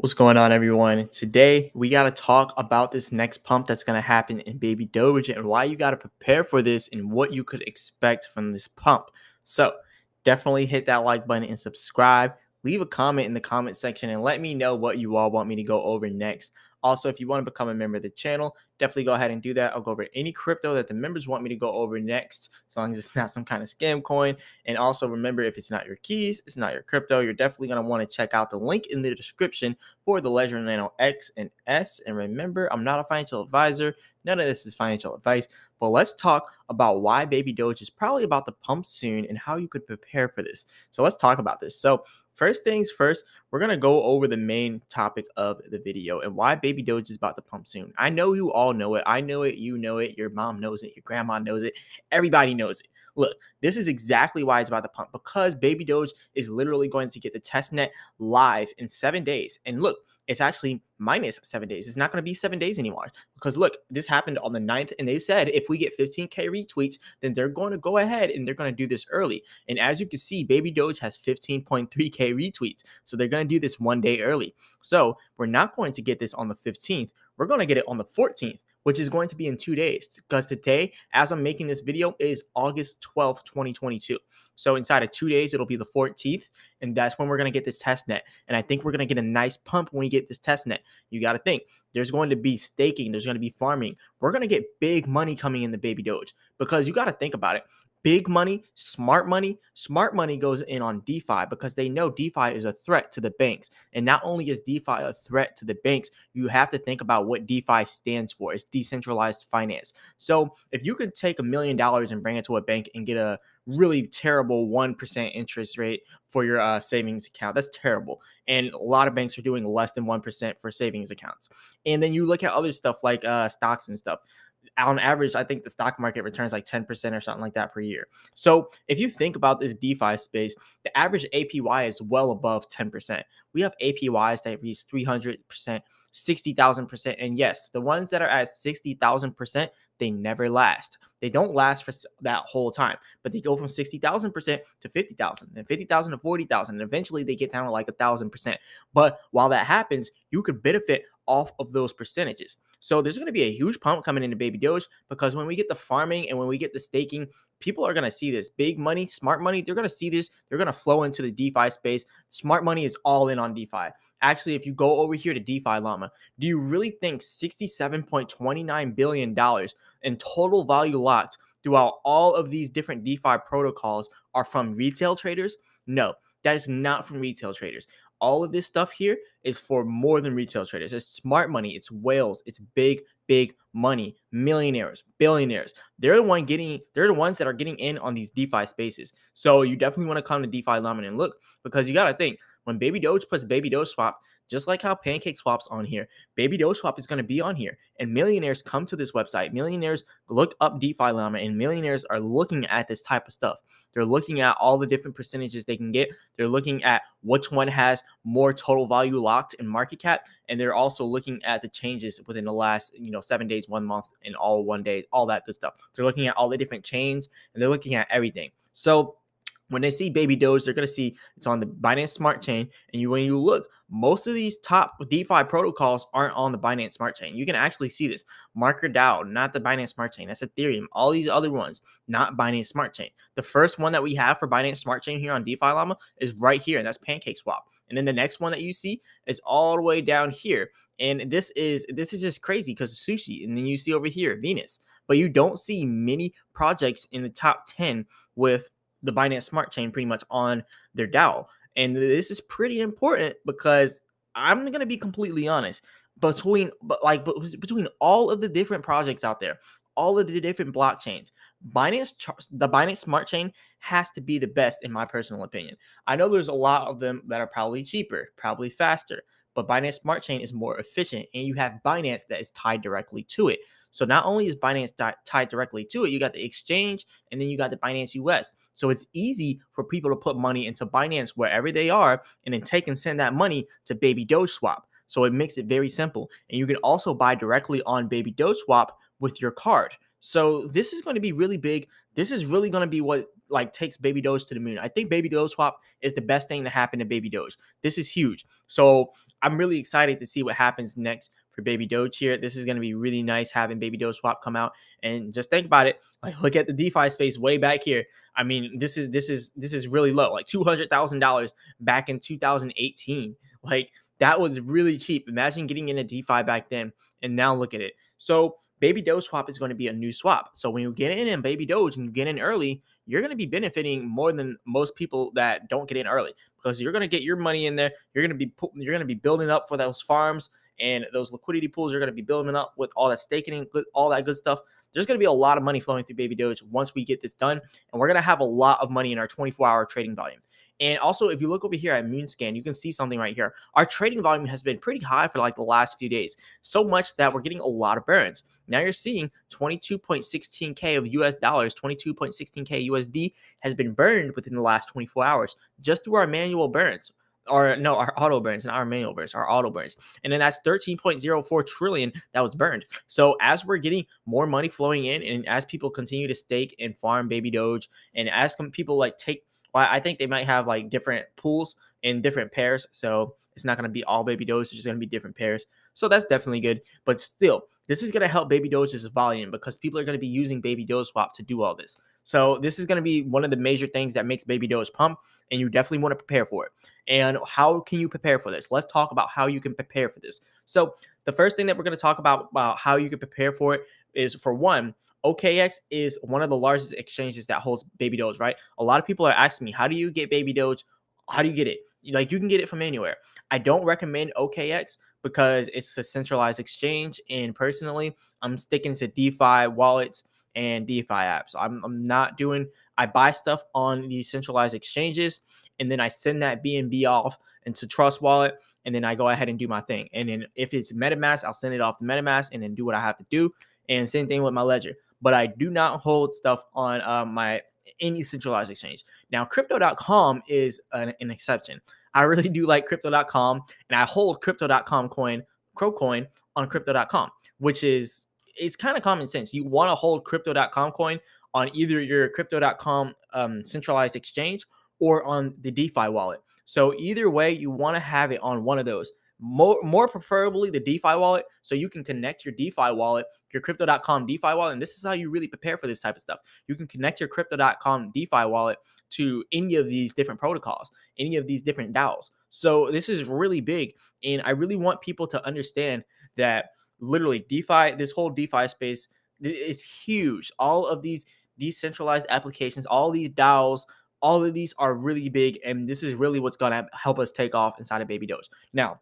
What's going on, everyone? Today, we got to talk about this next pump that's going to happen in Baby Doge and why you got to prepare for this and what you could expect from this pump. So, definitely hit that like button and subscribe. Leave a comment in the comment section and let me know what you all want me to go over next. Also, if you want to become a member of the channel, definitely go ahead and do that. I'll go over any crypto that the members want me to go over next, as long as it's not some kind of scam coin. And also remember, if it's not your keys, it's not your crypto, you're definitely going to want to check out the link in the description for the Ledger Nano X and S. And remember, I'm not a financial advisor. None of this is financial advice. But let's talk about why Baby Doge is probably about to pump soon and how you could prepare for this. So let's talk about this. So first things first, we're going to go over the main topic of the video and why Baby Doge is about to pump soon. I know you all know it. I know it. You know it. Your mom knows it. Your grandma knows it. Everybody knows it. Look, this is exactly why it's about to pump, because Baby Doge is literally going to get the testnet live in 7 days. And look, it's actually minus 7 days. It's not going to be 7 days anymore, because look, this happened on the 9th, and they said if we get 15K retweets, then they're going to go ahead and they're going to do this early. And as you can see, Baby Doge has 15.3K retweets. So they're going to do this 1 day early. So we're not going to get this on the 15th. We're going to get it on the 14th, which is going to be in 2 days, because today, as I'm making this video, is August 12th, 2022. So inside of 2 days, it'll be the 14th, and that's when we're going to get this test net. And I think we're going to get a nice pump when we get this test net. You got to think, there's going to be staking, there's going to be farming. We're going to get big money coming in the Baby Doge, because you got to think about it. Big money, smart money goes in on DeFi, because they know DeFi is a threat to the banks. And not only is DeFi a threat to the banks, you have to think about what DeFi stands for. It's decentralized finance. So if you could take $1 million and bring it to a bank and get a really terrible 1% interest rate for your savings account, that's terrible. And a lot of banks are doing less than 1% for savings accounts. And then you look at other stuff like stocks and stuff. On average, I think the stock market returns like 10% or something like that per year. So if you think about this DeFi space, the average APY is well above 10%. We have APYs that reach 300%, 60,000%. And yes, the ones that are at 60,000%, they never last. They don't last for that whole time, but they go from 60,000% to 50,000, and 50,000 to 40,000, and eventually they get down to like 1,000%. But while that happens, you could benefit off of those percentages. So there's going to be a huge pump coming into Baby Doge, because when we get the farming and when we get the staking, people are going to see this big money, smart money. They're going to see this. They're going to flow into the DeFi space. Smart money is all in on DeFi. Actually, if you go over here to DeFi Llama, do you really think $67.29 billion in total value locked throughout all of these different DeFi protocols are from retail traders? No, that is not from retail traders. All of this stuff here is for more than retail traders. It's smart money. It's whales. It's big money. Millionaires, billionaires. They're the ones that are getting in on these DeFi spaces. So you definitely want to come to DeFi Llama and look, because you got to think, when Baby Doge puts Baby Doge Swap, just like how Pancake Swap's on here, Baby Doge Swap is going to be on here. And millionaires come to this website. Millionaires look up DeFi Llama, and millionaires are looking at this type of stuff. They're looking at all the different percentages they can get. They're looking at which one has more total value locked in market cap. And they're also looking at the changes within the last, 7 days, 1 month, and all 1 day, all that good stuff. They're looking at all the different chains, and they're looking at everything. So when they see Baby Doge, they're going to see it's on the Binance Smart Chain. And when you look, most of these top DeFi protocols aren't on the Binance Smart Chain. You can actually see this. MakerDAO, not the Binance Smart Chain. That's Ethereum. All these other ones, not Binance Smart Chain. The first one that we have for Binance Smart Chain here on DeFi Llama is right here, and that's Pancake Swap. And then the next one that you see is all the way down here. And this is just crazy, because of Sushi. And then you see over here, Venus. But you don't see many projects in the top 10 with the Binance Smart Chain pretty much on their DAO. And this is pretty important, because I'm going to be completely honest, between all of the different projects out there, all of the different blockchains, the Binance Smart Chain has to be the best, in my personal opinion. I know there's a lot of them that are probably cheaper, probably faster, but Binance Smart Chain is more efficient, and you have Binance that is tied directly to it. So not only is Binance tied directly to it, you got the exchange, and then you got the Binance US. So it's easy for people to put money into Binance wherever they are, and then take and send that money to Baby Doge Swap. So it makes it very simple. And you can also buy directly on Baby Doge Swap with your card. So this is going to be really big. This is really going to be what like takes Baby Doge to the moon. I think Baby Doge swap is the best thing to happen to Baby Doge. This is huge. So I'm really excited to see what happens next for Baby Doge here. This is going to be really nice having Baby Doge swap come out. And just think about it. Like, look at the DeFi space way back here. I mean, this is really low, like $200,000 back in 2018. Like, that was really cheap. Imagine getting into DeFi back then, and now look at it. So Baby Doge swap is going to be a new swap. So when you get in Baby Doge and you get in early, you're going to be benefiting more than most people that don't get in early, because you're going to get your money in there. You're going to be building up for those farms and those liquidity pools. You're going to be building up with all that staking and all that good stuff. There's going to be a lot of money flowing through Baby Doge once we get this done, and we're going to have a lot of money in our 24-hour trading volume. And also, if you look over here at Moonscan, you can see something right here. Our trading volume has been pretty high for like the last few days, so much that we're getting a lot of burns. Now you're seeing 22.16K of US dollars, 22.16K USD has been burned within the last 24 hours just through our manual burns. Or no, our auto burns, and our manual burns, our auto burns. And then that's 13.04 trillion that was burned. So as we're getting more money flowing in, and as people continue to stake and farm Baby Doge, and as people like take, well, I think they might have like different pools in different pairs. So it's not going to be all Baby Doge. It's just going to be different pairs. So that's definitely good. But still, this is going to help Baby Doge's volume, because people are going to be using Baby Doge swap to do all this. So this is going to be one of the major things that makes Baby Doge pump, and you definitely want to prepare for it. And how can you prepare for this? Let's talk about how you can prepare for this. So the first thing that we're going to talk about how you can prepare for it is, for one, OKX is one of the largest exchanges that holds Baby Doge, right? A lot of people are asking me, how do you get Baby Doge? How do you get it? Like, you can get it from anywhere. I don't recommend OKX because it's a centralized exchange, and personally, I'm sticking to DeFi wallets and DeFi apps. I'm not doing, I buy stuff on these centralized exchanges, and then I send that BNB off into Trust Wallet, and then I go ahead and do my thing. And then if it's MetaMask, I'll send it off to MetaMask and then do what I have to do. And same thing with my Ledger. But I do not hold stuff on my any centralized exchange. Now, crypto.com is an exception. I really do like crypto.com, and I hold crypto.com coin, Crocoin, on crypto.com, which is, it's kind of common sense. You want to hold crypto.com coin on either your crypto.com centralized exchange or on the DeFi wallet. So either way, you want to have it on one of those. More preferably the DeFi wallet, so you can connect your DeFi wallet, your crypto.com DeFi wallet. And this is how you really prepare for this type of stuff. You can connect your crypto.com DeFi wallet to any of these different protocols, any of these different DAOs. So this is really big. And I really want people to understand that literally DeFi, this whole DeFi space is huge. All of these decentralized applications, all these DAOs, all of these are really big. And this is really what's going to help us take off inside of Baby Doge. Now,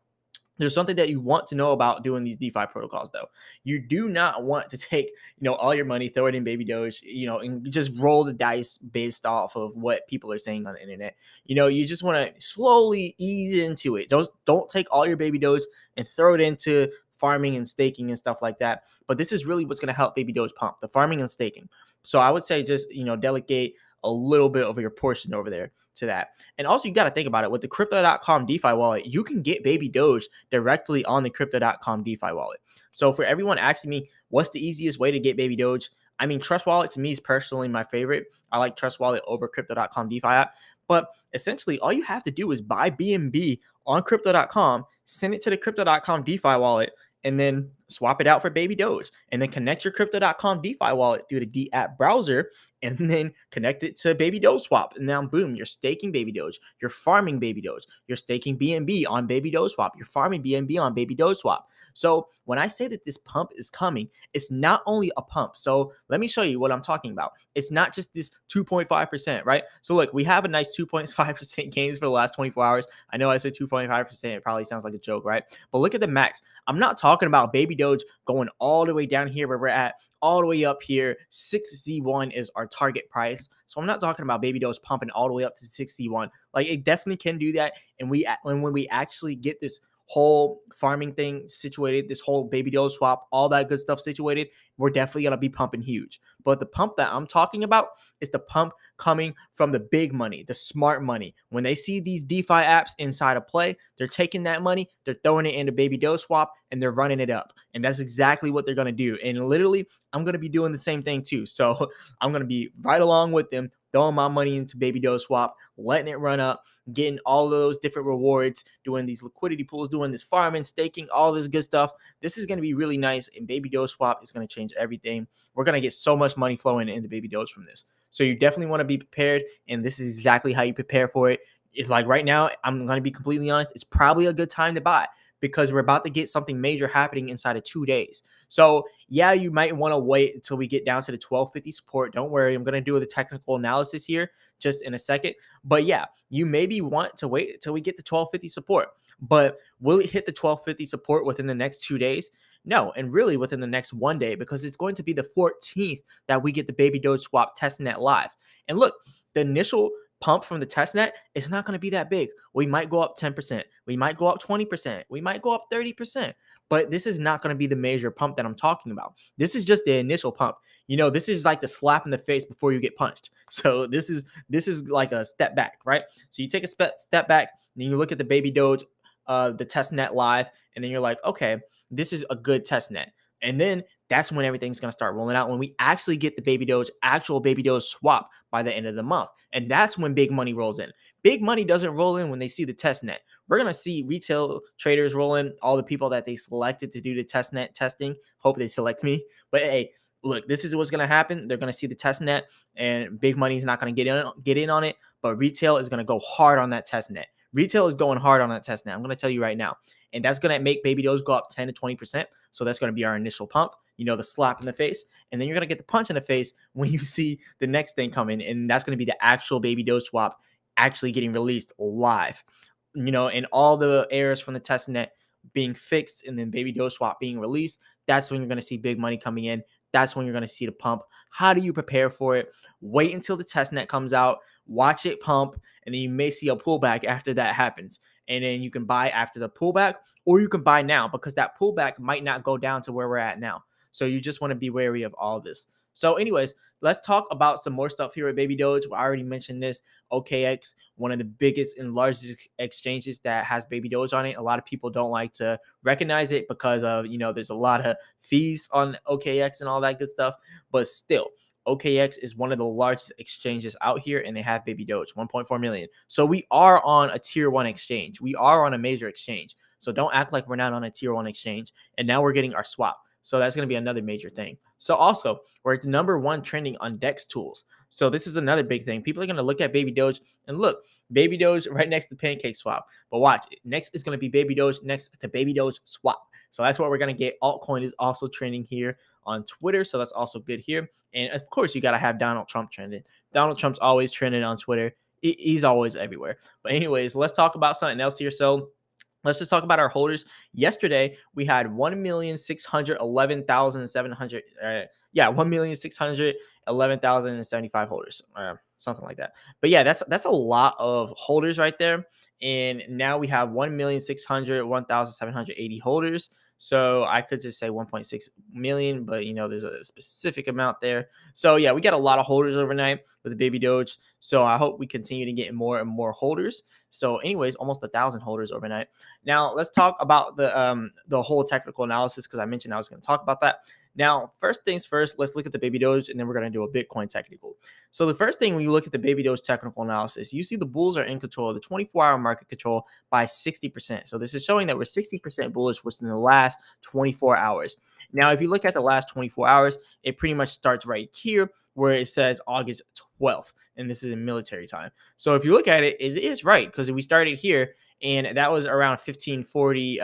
there's something that you want to know about doing these DeFi protocols, though. You do not want to take, all your money, throw it in Baby Doge, and just roll the dice based off of what people are saying on the internet. You just want to slowly ease into it. Don't take all your Baby Doge and throw it into farming and staking and stuff like that. But this is really what's going to help Baby Doge pump, the farming and staking. So I would say just, delegate a little bit of your portion over there to that. And also, you got to think about it with the crypto.com DeFi wallet, you can get Baby Doge directly on the crypto.com DeFi wallet. So for everyone asking me, what's the easiest way to get Baby Doge? I mean, Trust Wallet to me is personally my favorite. I like Trust Wallet over crypto.com DeFi app. But essentially, all you have to do is buy BNB on crypto.com, send it to the crypto.com DeFi wallet, and then swap it out for Baby Doge, and then connect your crypto.com DeFi wallet through the D app browser, and then connect it to Baby Doge swap. And now, boom, you're staking Baby Doge, you're farming Baby Doge, you're staking BNB on Baby Doge swap, you're farming BNB on Baby Doge swap. So when I say that this pump is coming, it's not only a pump. So let me show you what I'm talking about. It's not just this 2.5%, right? So look, we have a nice 2.5% gains for the last 24 hours. I know I said 2.5%. It probably sounds like a joke, right? But look at the max. I'm not talking about Baby Doge going all the way down here where we're at, all the way up here. 6Z1 is our target price. So I'm not talking about Baby Doge pumping all the way up to 6Z1. Like, it definitely can do that. And when we actually get this whole farming thing situated, this whole Baby Doge swap, all that good stuff situated, we're definitely going to be pumping huge. But the pump that I'm talking about is the pump coming from the big money, the smart money. When they see these DeFi apps inside of play, they're taking that money, they're throwing it into Baby Doge swap, and they're running it up. And that's exactly what they're going to do. And literally, I'm going to be doing the same thing too. So I'm going to be right along with them, throwing my money into baby doge swap, letting it run up, getting all of those different rewards, doing these liquidity pools, doing this farming, staking, all this good stuff. This is going to be really nice, and baby doge swap is going to change everything. We're going to get so much money flowing into baby doge from this. So you definitely want to be prepared, and this is exactly how you prepare for it. It's like right now, I'm going to be completely honest, it's probably a good time to buy because we're about to get something major happening inside of 2 days. So yeah, you might want to wait until we get down to the 1250 support. Don't worry, I'm going to do the technical analysis here just in a second. But yeah, you maybe want to wait until we get the 1250 support. But will it hit the 1250 support within the next 2 days? No, and really within the next 1 day, because it's going to be the 14th that we get the baby doge swap testnet live. And look, the initial pump from the testnet is not going to be that big. We might go up 10%, we might go up 20%, we might go up 30%. But this is not going to be the major pump that I'm talking about. This is just the initial pump. This is like the slap in the face before you get punched. So this is like a step back, right? So you take a step back, then you look at the baby doge, the test net live, and then you're like, okay, this is a good test net. And then that's when everything's going to start rolling out, when we actually get the baby doge, actual baby doge swap by the end of the month. And that's when big money rolls in. Big money doesn't roll in when they see the test net. We're going to see retail traders roll in, all the people that they selected to do the test net testing. Hope they select me. But hey, look, this is what's going to happen. They're going to see the test net, and big money is not going to get in on it, but retail is going to go hard on that test net. Retail is going hard on that test net. I'm going to tell you right now. And that's going to make baby doge go up 10 to 20%. So that's going to be our initial pump, the slap in the face. And then you're going to get the punch in the face when you see the next thing coming. And that's going to be the actual baby doge swap actually getting released live, and all the errors from the test net being fixed, and then baby doge swap being released. That's when you're going to see big money coming in. That's when you're going to see the pump. How do you prepare for it? Wait until the test net comes out, watch it pump, and then you may see a pullback after that happens. And then you can buy after the pullback, or you can buy now, because that pullback might not go down to where we're at now. So you just want to be wary of all this. So anyways, let's talk about some more stuff here at Baby Doge. I already mentioned this. OKX, one of the biggest and largest exchanges that has Baby Doge on it. A lot of people don't like to recognize it because of, there's a lot of fees on OKX and all that good stuff. But still, OKX is one of the largest exchanges out here, and they have Baby Doge, 1.4 million. So we are on a tier 1 exchange. We are on a major exchange. So don't act like we're not on a tier 1 exchange. And now we're getting our swap. So that's going to be another major thing. So also, we're at number 1 trending on DEX tools. So this is another big thing. People are going to look at Baby Doge and look, Baby Doge right next to Pancake Swap. But watch, next is going to be Baby Doge next to Baby Doge Swap. So that's what we're going to get. Altcoin is also trending here on Twitter. So that's also good here. And of course, you got to have Donald Trump trending. Donald Trump's always trending on Twitter. He's always everywhere. But anyways, let's talk about something else here. So let's just talk about our holders. Yesterday, we had 1,611,700. 1,611,075 holders, something like that. But yeah, that's a lot of holders right there. And now we have 1,601,780 holders. So I could just say 1.6 million, but there's a specific amount there. So yeah, we got a lot of holders overnight with the Baby Doge. So I hope we continue to get more and more holders. So anyways, almost 1,000 holders overnight. Now let's talk about the whole technical analysis, because I mentioned I was going to talk about that. Now, first things first, let's look at the Baby Doge, and then we're going to do a Bitcoin technical. So the first thing, when you look at the Baby Doge technical analysis, you see the bulls are in control of the 24-hour market control by 60%. So this is showing that we're 60% bullish within the last 24 hours. Now, if you look at the last 24 hours, it pretty much starts right here where it says August 12th, and this is in military time. So if you look at it, it is right, because we started here, and that was around 1540.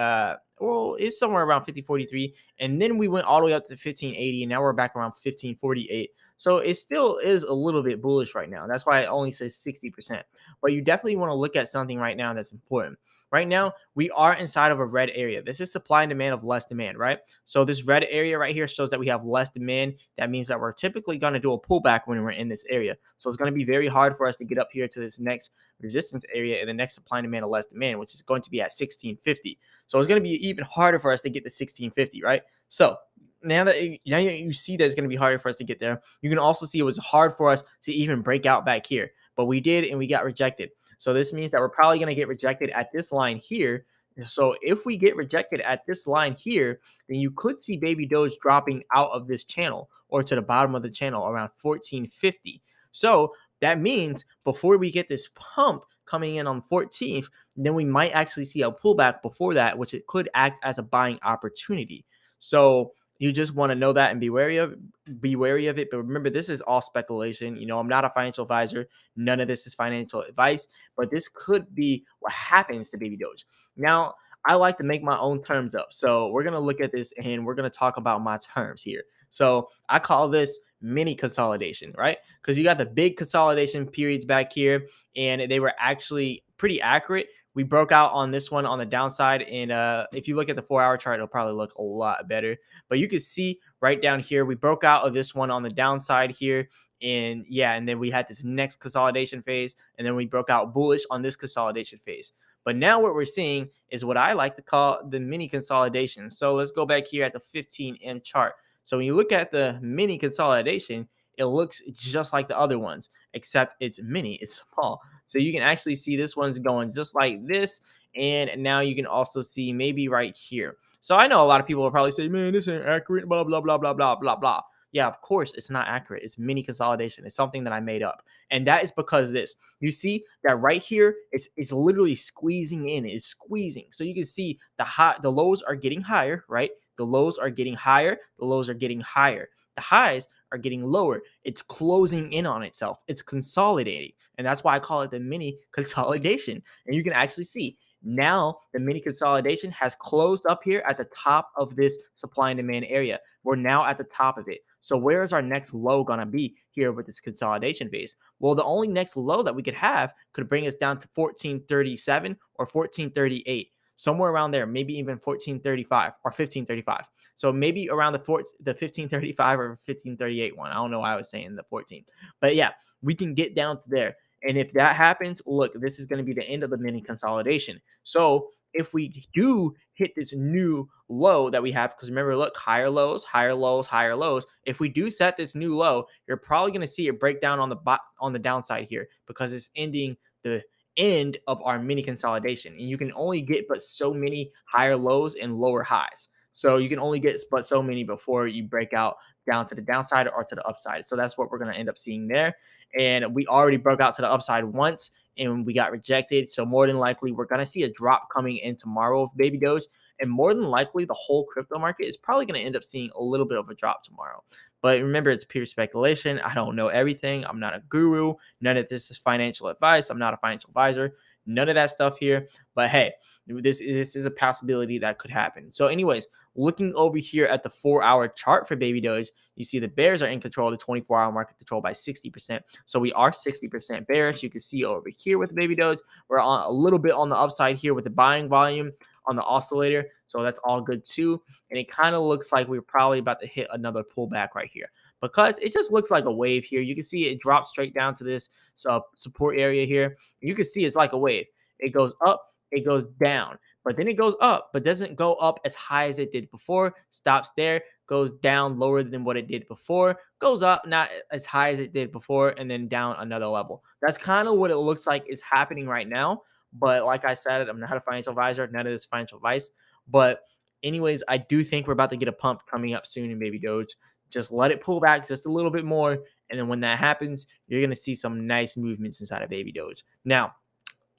It's somewhere around 1543, and then we went all the way up to 1580, and now we're back around 1548. So it still is a little bit bullish right now. That's why it only says 60%. But you definitely want to look at something right now that's important. Right now, we are inside of a red area. This is supply and demand of less demand, right? So this red area right here shows that we have less demand. That means that we're typically going to do a pullback when we're in this area. So it's going to be very hard for us to get up here to this next resistance area and the next supply and demand of less demand, which is going to be at 1650. So it's going to be even harder for us to get to 1650, right? So now that you see that it's going to be harder for us to get there, you can also see it was hard for us to even break out back here. But we did, and we got rejected. So this means that we're probably going to get rejected at this line here. So if we get rejected at this line here, then you could see Baby Doge dropping out of this channel or to the bottom of the channel around 1450. So That means before we get this pump coming in on the 14th, then we might actually see a pullback before that, which it could act as a buying opportunity. So you just want to know that and be wary of it. But remember, this is all speculation. I'm not a financial advisor. None of this is financial advice, but this could be what happens to Baby Doge. Now, I like to make my own terms up. So we're gonna look at this and we're gonna talk about my terms here. So I call this mini consolidation, right? Because you got the big consolidation periods back here, and they were actually pretty accurate. We broke out on this one on the downside, and if you look at the 4-hour chart, it'll probably look a lot better. But you can see right down here, we broke out of this one on the downside here, and yeah, and then we had this next consolidation phase, and then we broke out bullish on this consolidation phase. But now what we're seeing is what I like to call the mini consolidation. So let's go back here at the 15M chart. So when you look at the mini consolidation, it looks just like the other ones, except it's mini, it's small. So you can actually see this one's going just like this. And now you can also see maybe right here. So I know a lot of people will probably say, man, this ain't accurate, blah, blah, blah, blah, blah, blah, blah. Yeah, of course, it's not accurate. It's mini consolidation. It's something that I made up. And that is because this. You see that right here, it's literally squeezing in. It's squeezing. So you can see the lows are getting higher, right? The lows are getting higher. The lows are getting higher. The highs are getting lower. It's closing in on itself. It's consolidating. And that's why I call it the mini consolidation. And you can actually see now the mini consolidation has closed up here at the top of this supply and demand area. We're now at the top of it. So where is our next low going to be here with this consolidation phase? Well, the only next low that we could have could bring us down to 1437 or 1438. Somewhere around there, maybe even 1435 or 1535. So maybe around the 1535 or 1538 one. I don't know why I was saying the 14. But yeah, we can get down to there. And if that happens, look, this is going to be the end of the mini consolidation. So if we do hit this new low that we have, because remember, look, higher lows, higher lows, higher lows. If we do set this new low, you're probably going to see it break down on the downside here because it's ending the end of our mini consolidation. And you can only get but so many higher lows and lower highs. So you can only get but so many before you break out down to the downside or to the upside. So that's what we're going to end up seeing there. And we already broke out to the upside once and we got rejected. So more than likely, we're going to see a drop coming in tomorrow of Baby Doge. And more than likely, the whole crypto market is probably going to end up seeing a little bit of a drop tomorrow. But remember, it's pure speculation. I don't know everything. I'm not a guru. None of this is financial advice. I'm not a financial advisor. None of that stuff here. But hey, this is a possibility that could happen. So anyways, looking over here at the 4-hour chart for Baby Doge, you see the bears are in control of the 24-hour market control by 60%. So we are 60% bearish. You can see over here with Baby Doge, we're on a little bit on the upside here with the buying volume on the oscillator. So that's all good too. And it kind of looks like we're probably about to hit another pullback right here because it just looks like a wave here. You can see it drops straight down to this support area here. You can see it's like a wave. It goes up, it goes down, but then it goes up, but doesn't go up as high as it did before, stops there, goes down lower than what it did before, goes up not as high as it did before, and then down another level. That's kind of what it looks like is happening right now. But like I said, I'm not a financial advisor, none of this financial advice. But anyways, I do think we're about to get a pump coming up soon in Baby Doge. Just let it pull back just a little bit more. And then when that happens, you're going to see some nice movements inside of Baby Doge. Now,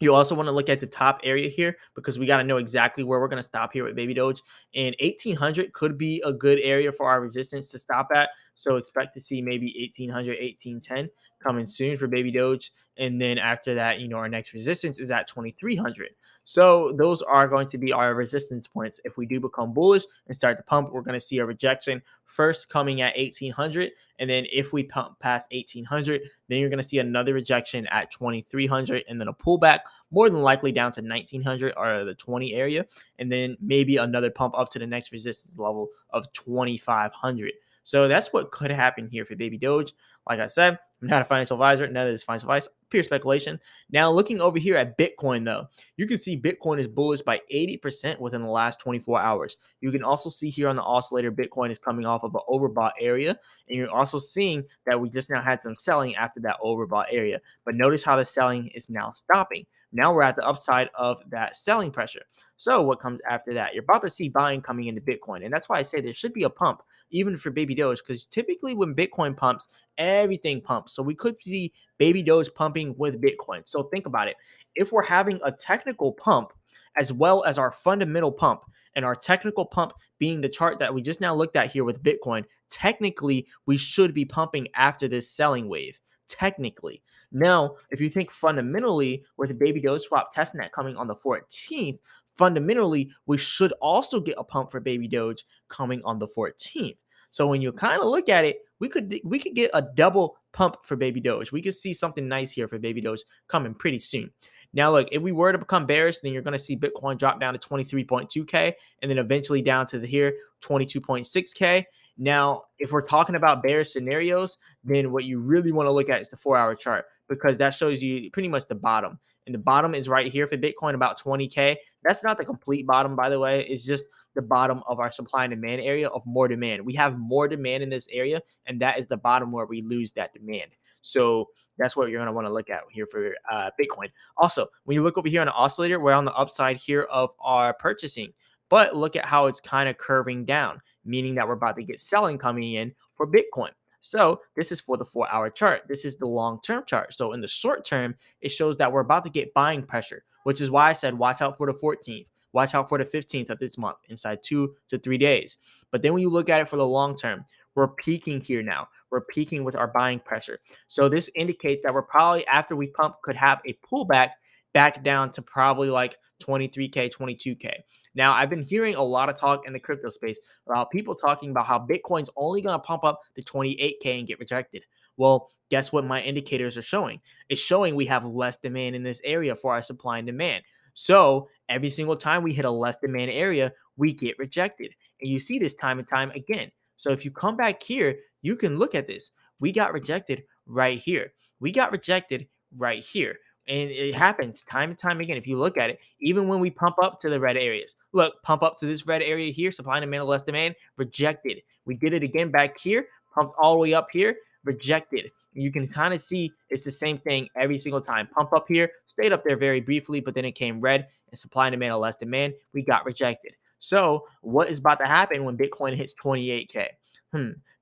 you also want to look at the top area here because we got to know exactly where we're going to stop here with Baby Doge. And 1800 could be a good area for our resistance to stop at. So expect to see maybe 1800, 1810 coming soon for Baby Doge. And then after that, our next resistance is at 2300. So those are going to be our resistance points. If we do become bullish and start to pump, we're going to see a rejection first coming at 1800. And then if we pump past 1800, then you're going to see another rejection at 2300 and then a pullback more than likely down to 1900 or the 20 area. And then maybe another pump up to the next resistance level of 2500. So that's what could happen here for Baby Doge. Like I said, I'm not a financial advisor. None of this financial advice, pure speculation. Now, looking over here at Bitcoin, though, you can see Bitcoin is bullish by 80% within the last 24 hours. You can also see here on the oscillator, Bitcoin is coming off of an overbought area. And you're also seeing that we just now had some selling after that overbought area. But notice how the selling is now stopping. Now we're at the upside of that selling pressure. So what comes after that? You're about to see buying coming into Bitcoin. And that's why I say there should be a pump, even for Baby Doge, because typically when Bitcoin pumps, everything pumps. So we could see baby doge pumping with Bitcoin. So think about it. If we're having a technical pump as well as our fundamental pump, and our technical pump being the chart that we just now looked at here with Bitcoin, technically we should be pumping after this selling wave. Technically. Now, if you think fundamentally with the baby doge swap testnet coming on the 14th, fundamentally we should also get a pump for baby doge coming on the 14th. So when you kind of look at it, we could get a double pump for baby doge. We could see something nice here for baby doge coming pretty soon. Now, look, if we were to become bearish, then you're going to see Bitcoin drop down to 23.2K and then eventually down to the here 22.6K. Now, if we're talking about bearish scenarios, then what you really want to look at is the 4-hour chart, because that shows you pretty much the bottom. And the bottom is right here for Bitcoin, about 20K. That's not the complete bottom, by the way. It's just the bottom of our supply and demand area of more demand. We have more demand in this area, and that is the bottom where we lose that demand. So that's what you're going to want to look at here for Bitcoin. Also, when you look over here on the oscillator, we're on the upside here of our purchasing. But look at how it's kind of curving down, meaning that we're about to get selling coming in for Bitcoin. So this is for the 4-hour chart. This is the long-term chart. So in the short term, it shows that we're about to get buying pressure, which is why I said watch out for the 14th. Watch out for the 15th of this month, inside 2 to 3 days. But then when you look at it for the long term, we're peaking here now. We're peaking with our buying pressure. So this indicates that we're probably, after we pump, could have a pullback back down to probably like 23K, 22K. Now, I've been hearing a lot of talk in the crypto space about people talking about how Bitcoin's only going to pump up to 28K and get rejected. Well, guess what my indicators are showing? It's showing we have less demand in this area for our supply and demand. So every single time we hit a less demand area, we get rejected. And you see this time and time again. So if you come back here, you can look at this. We got rejected right here. We got rejected right here. And it happens time and time again. If you look at it, even when we pump up to the red areas, look, pump up to this red area here, supply and demand, less demand, rejected. We did it again back here, pumped all the way up here, rejected. You can kind of see it's the same thing every single time. Pump up here, stayed up there very briefly, but then it came red, and supply and demand or less demand, we got rejected. So what is about to happen when Bitcoin hits 28K?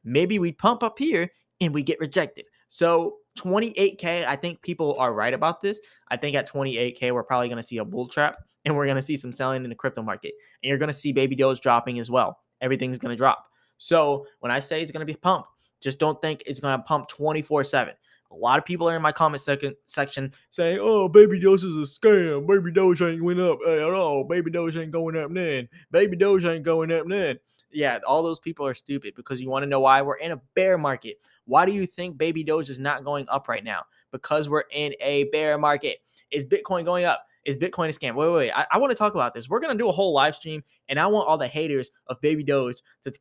Maybe we pump up here and we get rejected. So 28K, I think people are right about this. I think at 28K, we're probably going to see a bull trap, and we're going to see some selling in the crypto market. And you're going to see baby doge dropping as well. Everything's going to drop. So when I say it's going to be a pump, just don't think it's going to pump 24/7. A lot of people are in my comment section saying, "Oh, baby doge is a scam. Baby doge ain't went up at all. Baby doge ain't going up then. Baby doge ain't going up then." Yeah, all those people are stupid, because you want to know why? We're in a bear market. Why do you think baby doge is not going up right now? Because we're in a bear market. Is Bitcoin going up? Is Bitcoin a scam? Wait. I want to talk about this. We're going to do a whole live stream, and I want all the haters of baby doge to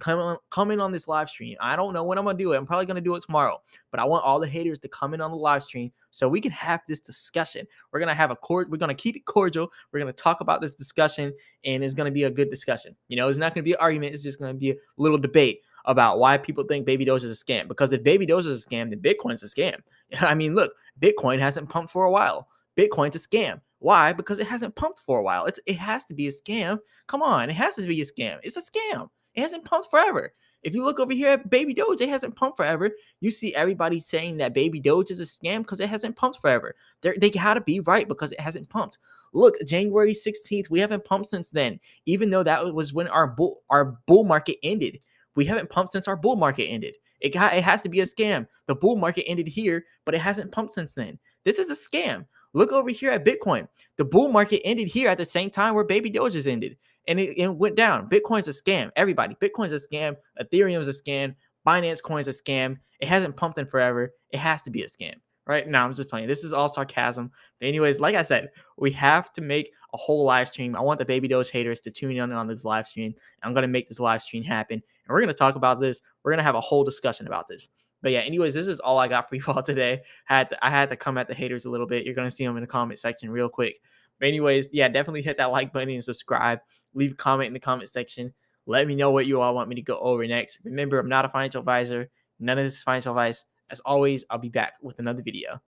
come in on this live stream. I don't know when I'm going to do it. I'm probably going to do it tomorrow, but I want all the haters to come in on the live stream so we can have this discussion. We're going to have we're going to keep it cordial. We're going to talk about this discussion, and it's going to be a good discussion. You know, it's not going to be an argument. It's just going to be a little debate about why people think baby doge is a scam. Because if baby doge is a scam, then Bitcoin's a scam. I mean, look, Bitcoin hasn't pumped for a while. Bitcoin's a scam. Why? Because it hasn't pumped for a while. It has to be a scam. Come on, it has to be a scam. It's a scam. It hasn't pumped forever. If you look over here at baby doge, it hasn't pumped forever. You see everybody saying that baby doge is a scam because it hasn't pumped forever. They gotta be right, because it hasn't pumped. Look, January 16th, we haven't pumped since then. Even though that was when our bull market ended. We haven't pumped since our bull market ended. It has to be a scam. The bull market ended here, but it hasn't pumped since then. This is a scam. Look over here at Bitcoin. The bull market ended here at the same time where baby doges ended, and it went down. Bitcoin's a scam. Everybody, Bitcoin's a scam. Ethereum's a scam. Binance Coin's a scam. It hasn't pumped in forever. It has to be a scam. Right? No, I'm just playing. This is all sarcasm. But anyways, like I said, we have to make a whole live stream. I want the baby doge haters to tune in on this live stream. I'm going to make this live stream happen, and we're going to talk about this. We're going to have a whole discussion about this. But yeah, anyways, this is all I got for you all today. I had to come at the haters a little bit. You're going to see them in the comment section real quick. But anyways, yeah, definitely hit that like button and subscribe. Leave a comment in the comment section. Let me know what you all want me to go over next. Remember, I'm not a financial advisor. None of this is financial advice. As always, I'll be back with another video.